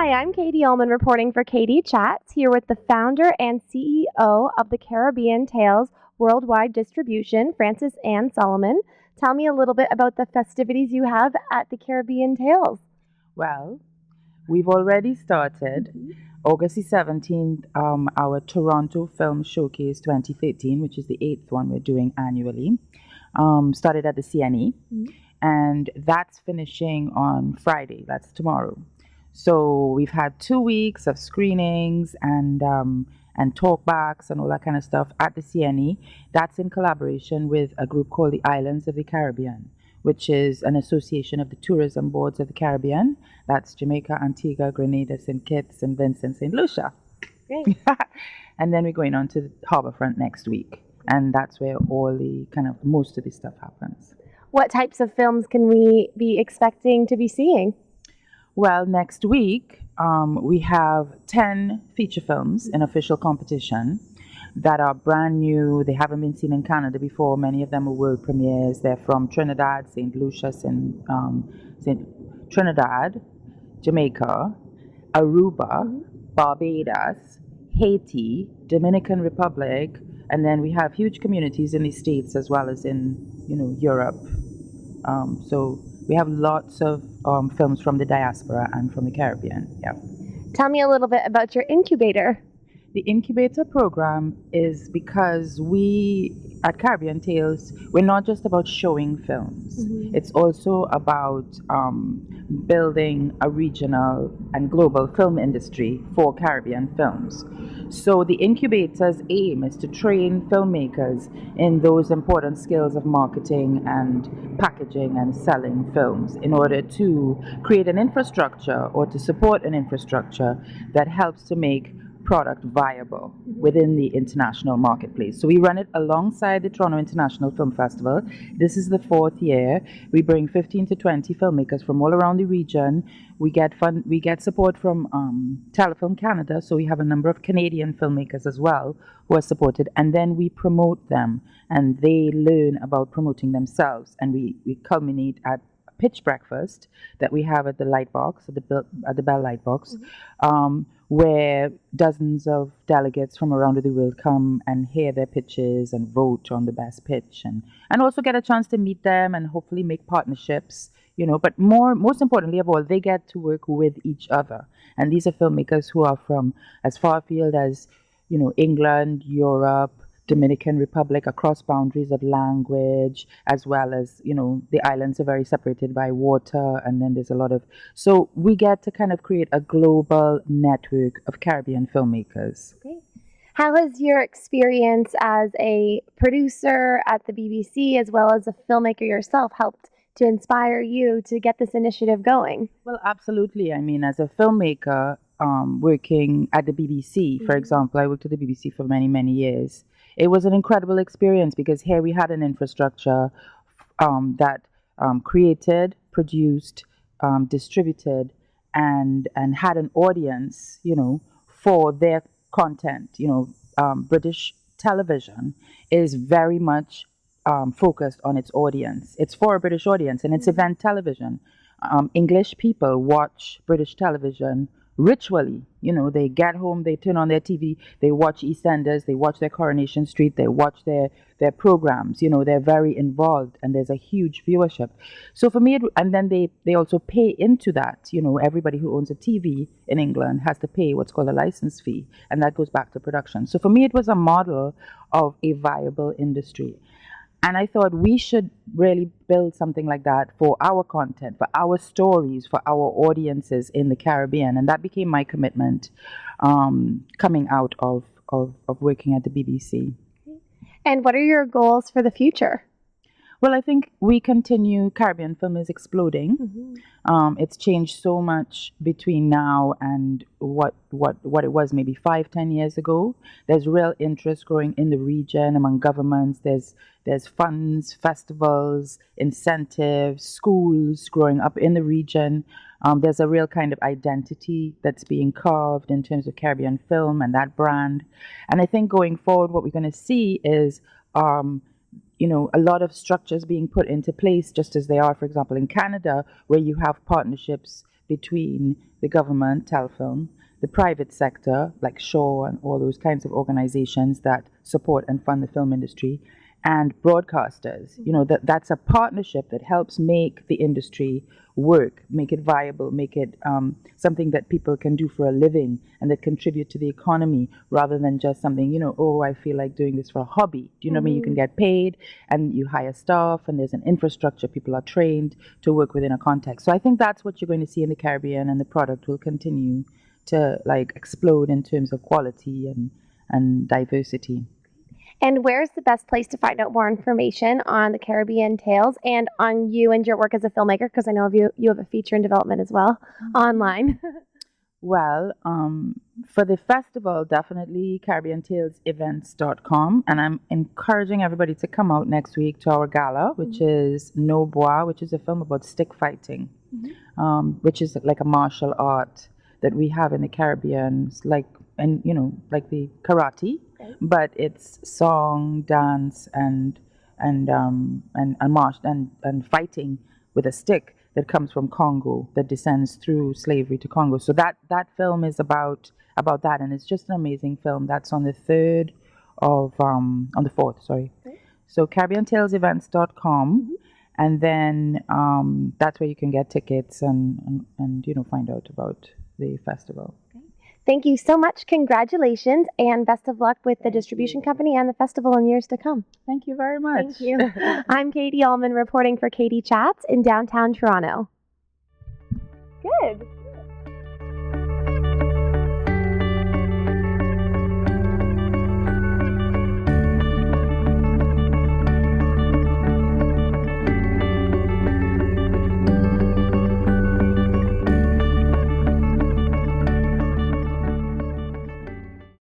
Hi, I'm Katie Uhlmann reporting for Katie Chats, here with the founder and CEO of the CaribbeanTales Worldwide Distribution, Francis Ann Solomon. Tell me a little bit about the festivities you have at the CaribbeanTales. Well, we've already started. August the 17th, our Toronto Film Showcase 2013, which is the 8th one we're doing annually, started at the CNE, and that's finishing on Friday. That's tomorrow. So we've had 2 weeks of screenings and talkbacks and all that kind of stuff at the CNE. That's in collaboration with a group called the Islands of the Caribbean, which is an association of the tourism boards of the Caribbean. That's Jamaica, Antigua, Grenada, St. Kitts, and Vincent, St. Lucia. Great. And then we're going on to the Harbourfront next week. And that's where all the most of the stuff happens. What types of films can we be expecting to be seeing? Well, next week, we have 10 feature films in official competition that are brand new. They haven't been seen in Canada before. Many of them are world premieres. They're from Trinidad, St. Lucia, Trinidad, Jamaica, Aruba, Barbados, Haiti, Dominican Republic, and then we have huge communities in the States as well as in, Europe. So we have lots of films from the diaspora and from the Caribbean. Yeah. Tell me a little bit about your incubator. The incubator program is because we at CaribbeanTales, we're not just about showing films. It's also about building a regional and global film industry for Caribbean films. So the incubator's aim is to train filmmakers in those important skills of marketing and packaging and selling films in order to create an infrastructure or to support an infrastructure that helps to make product viable within the international marketplace. So we run it alongside the Toronto International Film Festival. This is the 4th year. We bring 15 to 20 filmmakers from all around the region. We get support from Telefilm Canada, so we have a number of Canadian filmmakers as well who are supported, and then we promote them and they learn about promoting themselves, and we culminate at pitch breakfast that we have at the Lightbox, at the Bell Lightbox, where dozens of delegates from around the world come and hear their pitches and vote on the best pitch, and also get a chance to meet them and hopefully make partnerships, but most importantly of all, they get to work with each other. And these are filmmakers who are from as far afield as, England, Europe, Dominican Republic, across boundaries of language, as well as, the islands are very separated by water, and then there's a lot of, so we get to kind of create a global network of Caribbean filmmakers. Okay. How has your experience as a producer at the BBC, as well as a filmmaker yourself, helped to inspire you to get this initiative going? Well, absolutely. I mean, as a filmmaker, working at the BBC, for example, I worked at the BBC for many, many years. It was an incredible experience because here we had an infrastructure that created, produced, distributed, and had an audience, for their content. British television is very much focused on its audience. It's for a British audience, and it's event television. English people watch British television ritually. They get home, they turn on their TV, they watch EastEnders, they watch their Coronation Street, they watch their programs. They're very involved, and there's a huge viewership. So for me, and then they also pay into that. Everybody who owns a TV in England has to pay what's called a license fee, and that goes back to production. So for me, it was a model of a viable industry. And I thought we should really build something like that for our content, for our stories, for our audiences in the Caribbean. And that became my commitment coming out of working at the BBC. And what are your goals for the future? Well, I think we continue. Caribbean film is exploding. It's changed so much between now and what it was maybe 5-10 years ago. There's real interest growing in the region among governments. There's funds, festivals, incentives, schools growing up in the region. There's a real kind of identity that's being carved in terms of Caribbean film and that brand. And I think going forward, what we're going to see is a lot of structures being put into place, just as they are, for example, in Canada, where you have partnerships between the government, Telfilm, the private sector, like Shaw and all those kinds of organizations that support and fund the film industry, and broadcasters. You know, that's a partnership that helps make the industry work, make it viable, make it something that people can do for a living and that contribute to the economy rather than just something, you know, oh, I feel like doing this for a hobby. Do you know what I mean? You can get paid and you hire staff and there's an infrastructure. People are trained to work within a context. So I think that's what you're going to see in the Caribbean, and the product will continue to like explode in terms of quality and diversity. And where's the best place to find out more information on the Caribbean Tales and on you and your work as a filmmaker? Because I know you have a feature in development as well online. Well, for the festival, definitely CaribbeanTalesEvents.com. And I'm encouraging everybody to come out next week to our gala, which is No Bois, which is a film about stick fighting, which is like a martial art that we have in the Caribbean, like, and you know, like the karate, but it's song, dance, and march and fighting with a stick that comes from Congo, that descends through slavery to Congo. So that film is about that, and it's just an amazing film. That's on the 3rd of on the 4th, sorry. So CaribbeanTalesEvents.com, and then that's where you can get tickets and you know, find out about the festival. Thank you so much. Congratulations and best of luck with the distribution company and the festival in years to come. Thank you very much. Thank you. I'm Katie Uhlmann reporting for Katie Chats in downtown Toronto. Good.